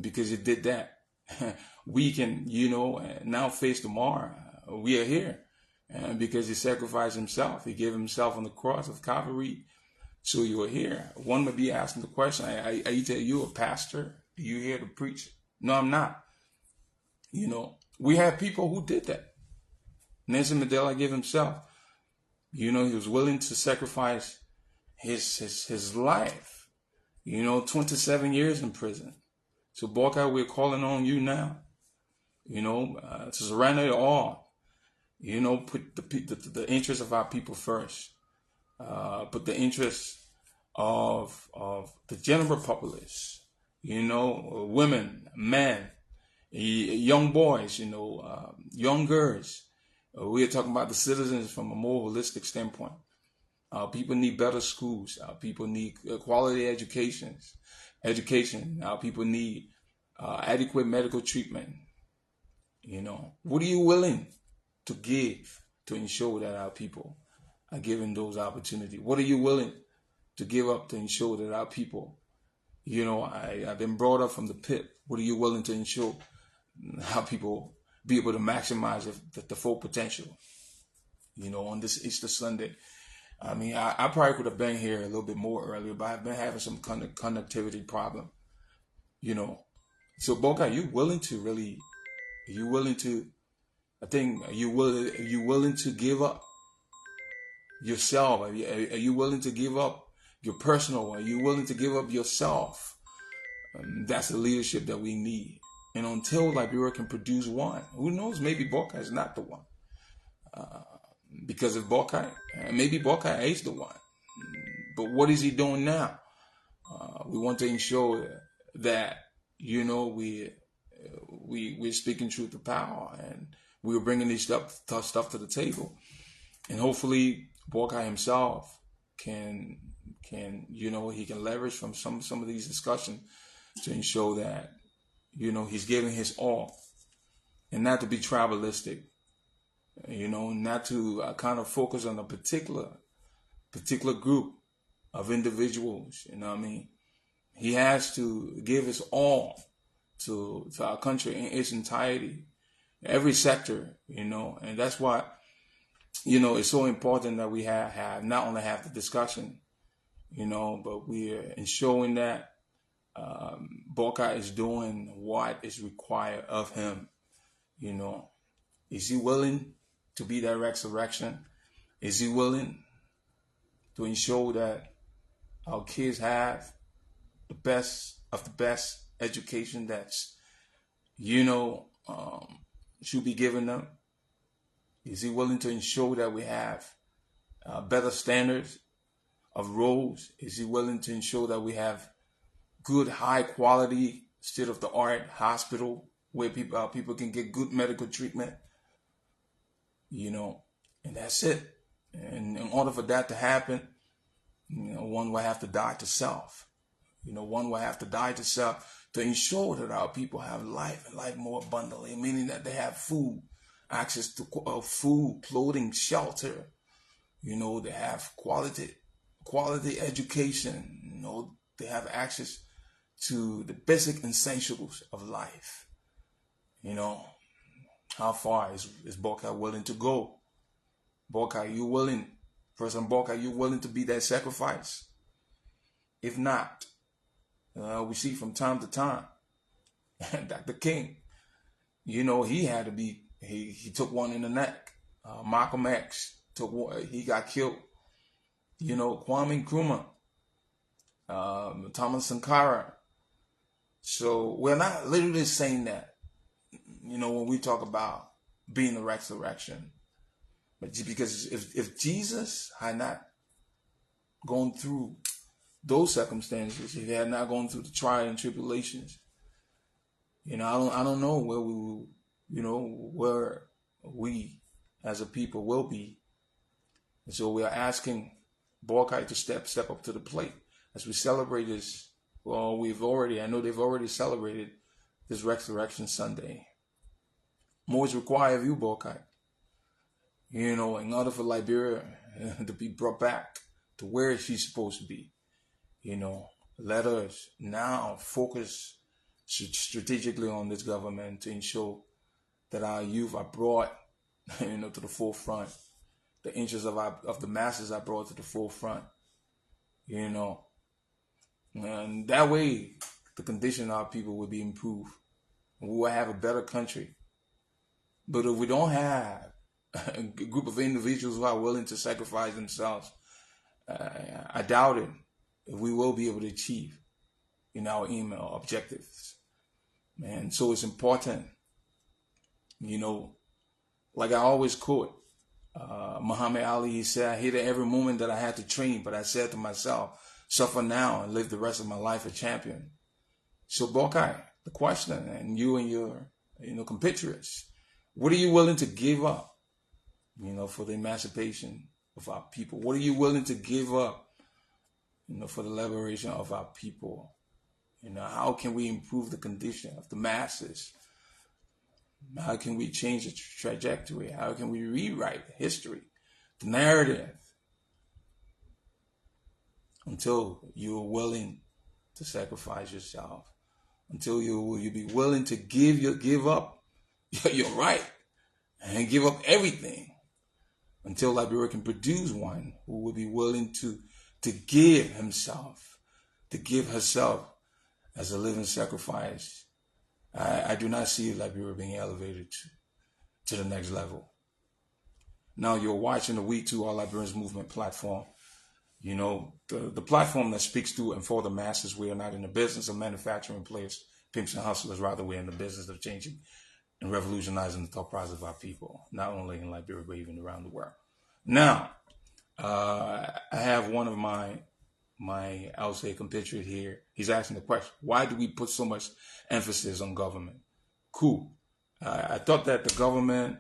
because he did that, we can, now face tomorrow. We are here. And because he sacrificed himself, he gave himself on the cross of Calvary. So you are here. One may be asking the question, are you a pastor? Are you here to preach? No, I'm not. We have people who did that. Nelson Mandela gave himself. He was willing to sacrifice his life. 27 years in prison. So, Borkai, we're calling on you now. To surrender it all. Put the interests of our people first. Put the interests of the general populace. Women, men, young boys. Young girls. We're talking about the citizens from a more holistic standpoint. People need better schools. People need quality education. People need adequate medical treatment. What are you willing to give to ensure that our people are given those opportunities? What are you willing to give up to ensure that our people, I've been brought up from the pit. What are you willing to ensure how people be able to maximize the full potential, on this Easter Sunday? I probably could have been here a little bit more earlier, but I've been having some kind of connectivity problem, So, Boca, are you willing to give up yourself? Are you willing to give up your personal? Are you willing to give up yourself? That's the leadership that we need. And until Liberia can produce one, who knows, maybe Boca is not the one. Because if maybe Boca is the one. But what is he doing now? We want to ensure that, we're speaking truth to power, and we're bringing this stuff to the table. And hopefully Boca himself can he can leverage from some of these discussions to ensure that, he's giving his all, and not to be tribalistic, not to kind of focus on a particular group of individuals. He has to give his all to our country in its entirety, every sector, and that's why, it's so important that we have not only have the discussion, but we're ensuring that Boca is doing what is required of him. Is he willing to be that resurrection? Is he willing to ensure that our kids have the best of the best education that's, should be given them? Is he willing to ensure that we have better standards of roads? Is he willing to ensure that we have good, high quality, state-of-the-art hospital where people can get good medical treatment? And that's it. And in order for that to happen, one will have to die to self. One will have to die to self to ensure that our people have life and life more abundantly, meaning that they have food, access to food, clothing, shelter. They have quality education. They have access to the basic essentials of life. How far is Boca willing to go? Boca, are you willing? President Boca, are you willing to be that sacrifice? If not, we see from time to time, Dr. King, he had to be, he took one in the neck. Malcolm X he got killed. Kwame Nkrumah, Thomas Sankara. So we're not literally saying that, when we talk about being the resurrection. But because if Jesus had not gone through those circumstances, if he had not gone through the trial and tribulations, I don't know where we will, where we as a people will be. And so we are asking Borkai to step up to the plate as we celebrate this. Well, I know they've already celebrated this Resurrection Sunday. More is required of you, Borkai. In order for Liberia to be brought back to where she's supposed to be. Let us now focus strategically on this government to ensure that our youth are brought, to the forefront. The interests of the masses are brought to the forefront. You know, and that way, the condition of our people will be improved. We will have a better country. But if we don't have a group of individuals who are willing to sacrifice themselves, I doubt it if we will be able to achieve our email objectives. And so it's important, like I always quote Muhammad Ali. He said, I hated every moment that I had to train, but I said to myself, suffer now and live the rest of my life a champion. So Bokai, the question, and you and your compatriots, what are you willing to give up, for the emancipation of our people? What are you willing to give up, for the liberation of our people? How can we improve the condition of the masses? How can we change the trajectory? How can we rewrite history, the narrative? Until you're willing to sacrifice yourself, until you be willing to give up your right and give up everything, until Liberia can produce one who will be willing to give himself, to give herself as a living sacrifice. I do not see Liberia being elevated to the next level. Now you're watching the We Too All Liberians Movement platform. The platform that speaks to and for the masses. We are not in the business of manufacturing players, pimps, and hustlers. Rather, we're in the business of changing and revolutionizing the thought process of our people, not only in Liberia, but even around the world. Now, I have one of my I would say, compatriot here. He's asking the question, why do we put so much emphasis on government? Cool. I thought that the government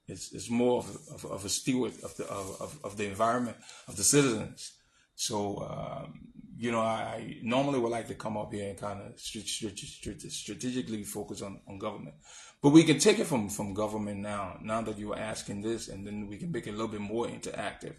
is more of a steward of the environment, of the citizens. So, I normally would like to come up here and kind of strategically focus on government. But we can take it from government now that you are asking this, and then we can make it a little bit more interactive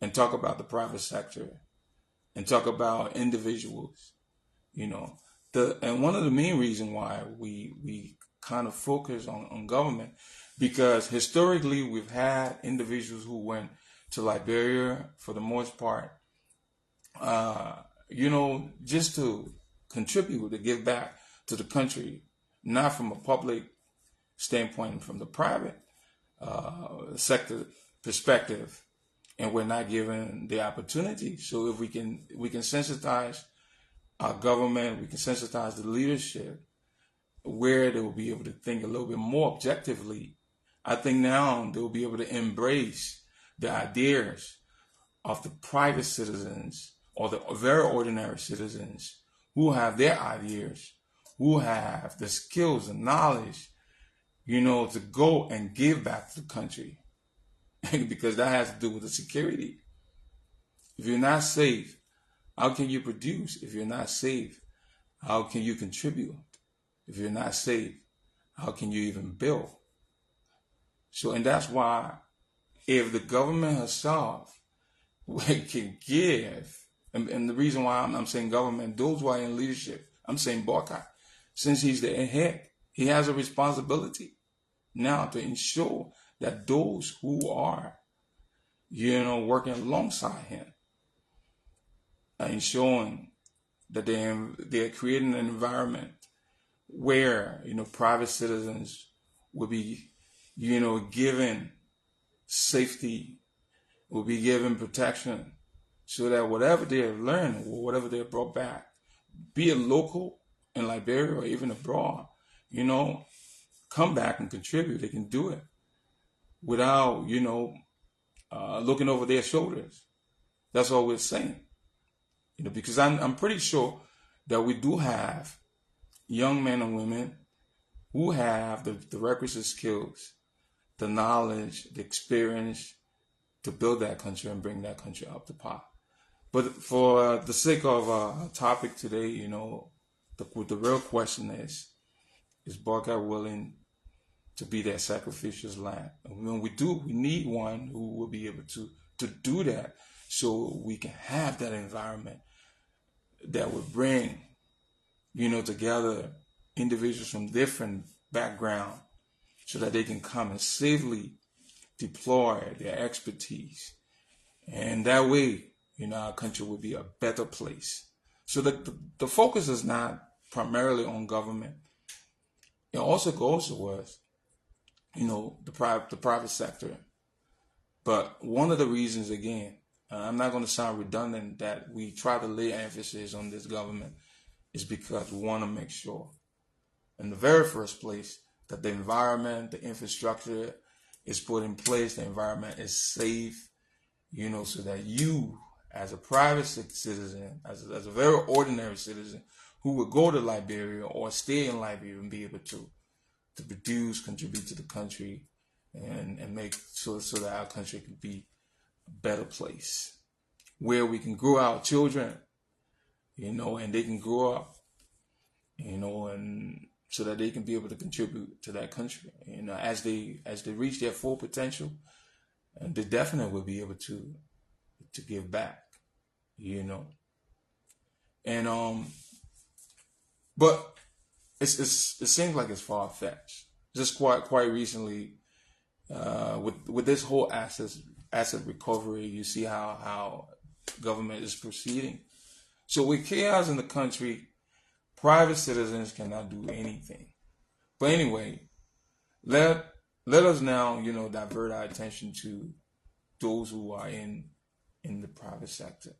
and talk about the private sector and talk about individuals, and one of the main reasons why we kind of focus on government, because historically we've had individuals who went to Liberia for the most part, just to contribute, to give back to the country, not from a public standpoint, from the private sector perspective. And we're not given the opportunity. So if we can sensitize our government, we can sensitize the leadership where they will be able to think a little bit more objectively. I think now they will be able to embrace the ideas of the private citizens or the very ordinary citizens who have their ideas, who have the skills and knowledge, to go and give back to the country. Because that has to do with the security. If you're not safe, how can you produce? If you're not safe, how can you contribute? If you're not safe, how can you even build? So, and that's why if the government herself can give, and the reason why I'm saying government, those who are in leadership, I'm saying Bokai, since he's the head, he has a responsibility now to ensure that those who are, working alongside him, are ensuring that they're creating an environment where, private citizens will be, given safety, will be given protection, so that whatever they have learned or whatever they have brought back, be it local in Liberia or even abroad, come back and contribute. They can do it without, looking over their shoulders. That's all we're saying. Because I'm pretty sure that we do have young men and women who have the requisite skills, the knowledge, the experience to build that country and bring that country up to par. But for the sake of our topic today, the real question is Bokai willing to be that sacrificial lamb? And when we need one who will be able to do that, so we can have that environment that would bring, together individuals from different backgrounds so that they can come and safely deploy their expertise. And that way, our country would be a better place. So the focus is not primarily on government. It also goes towards, the private sector. But one of the reasons, again, I'm not going to sound redundant, that we try to lay emphasis on this government is because we want to make sure, in the very first place, that the environment, the infrastructure is put in place, the environment is safe, so that you, as a private citizen, as a very ordinary citizen, who would go to Liberia or stay in Liberia and be able to produce, contribute to the country, and make so that our country can be a better place where we can grow our children, and they can grow up, and so that they can be able to contribute to that country, as they reach their full potential, and they definitely will be able to give back, and but it seems like it's far fetched. Just quite recently, with this whole asset recovery, you see how government is proceeding. So with chaos in the country, private citizens cannot do anything. But anyway, let us now, divert our attention to those who are in the private sector.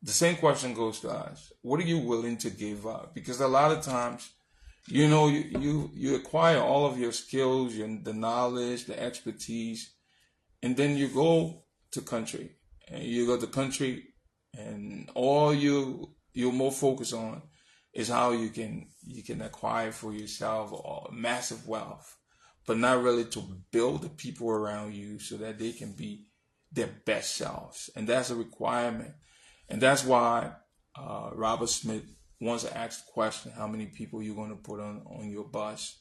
The same question goes to us. What are you willing to give up? Because a lot of times, you acquire all of your skills, the knowledge, the expertise, and then you go to country. And you go to country, and all you're more focused on is how you can acquire for yourself massive wealth, but not really to build the people around you so that they can be their best selves. And that's a requirement. And that's why Robert Smith once asked the question, how many people you're going to put on your bus?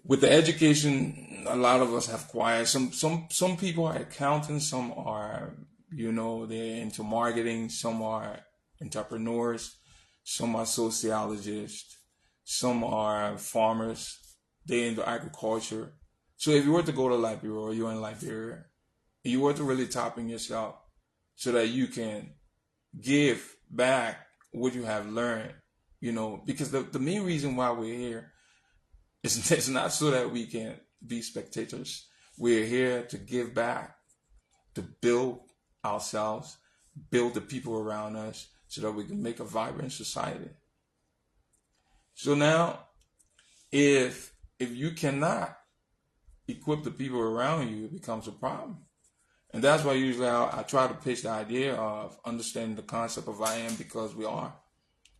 With the education, a lot of us have acquired. Some people are accountants, some are, they're into marketing, some are entrepreneurs, some are sociologists, some are farmers, they're into agriculture. So if you were to go to Liberia, or you're in Liberia, you were to really topping yourself so that you can give back what you have learned, because the main reason why we're here is it's not so that we can be spectators. We're here to give back, to build ourselves, build the people around us so that we can make a vibrant society. So now, if you cannot equip the people around you, it becomes a problem. And that's why usually I try to pitch the idea of understanding the concept of I am because we are.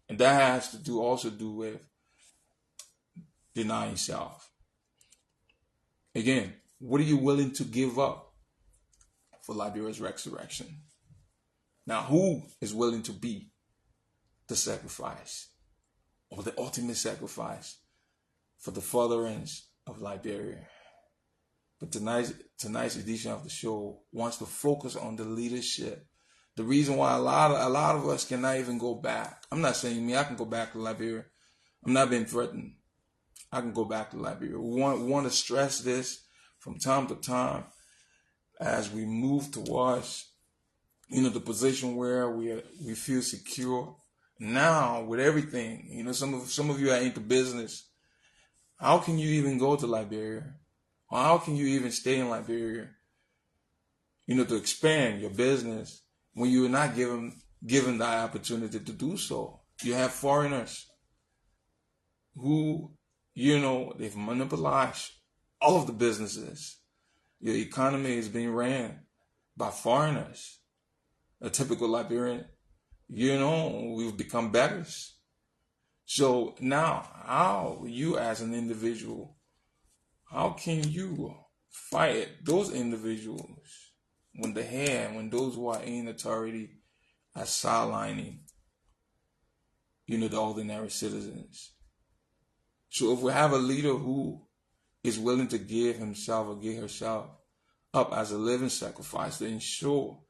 And that has to also do with denying self. Again, what are you willing to give up for Liberia's resurrection? Now, who is willing to be the sacrifice or the ultimate sacrifice for the furtherance of Liberia? But tonight's edition of the show wants to focus on the leadership. The reason why a lot of us cannot even go back. I'm not saying me, I can go back to Liberia. I'm not being threatened. I can go back to Liberia. We want to stress this from time to time as we move towards, the position where we feel secure. Now with everything, some of you are into business. How can you even go to Liberia? Or how can you even stay in Liberia, to expand your business when you are not given the opportunity to do so? You have foreigners who, they've monopolized all of the businesses. Your economy is being ran by foreigners. A typical Liberian, we've become beggars. So now, how you as an individual, how can you fight those individuals when those who are in authority are sidelining, the ordinary citizens? So if we have a leader who is willing to give himself or give herself up as a living sacrifice to ensure